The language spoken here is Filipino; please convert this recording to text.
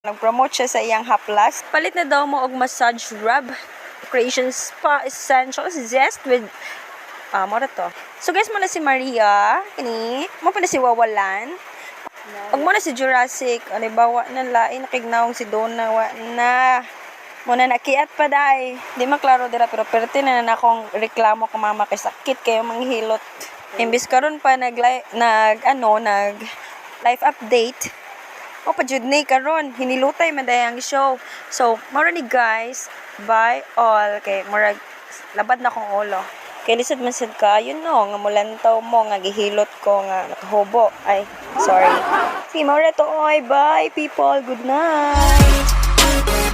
Nag-promote siya sa iyang haplas. Palit na daw mo og massage rub. Creation Spa Essentials Zest with mora to. So guys, mo na si Maria, kini, mo pa na si Wawalan. Pag mo na si Jurassic, bawa na lain nakignaong si Donna, wa na. Muna nakiat pa dai. Di maklaro dira pero perte na akong reklamo kung mama kay sakit kayo manghilot. Imbis karon pa nag life update. O pa jud ni karon hinilutay man dayang show. So, mara ni guys, bye all kay murag labad na kong ulo. Kay lisod man sad ka, yun no, nga mulantaw mo, nga gihilot ko, nga nakahubo. Ay, sorry. Si mara to, oy, bye people, good night.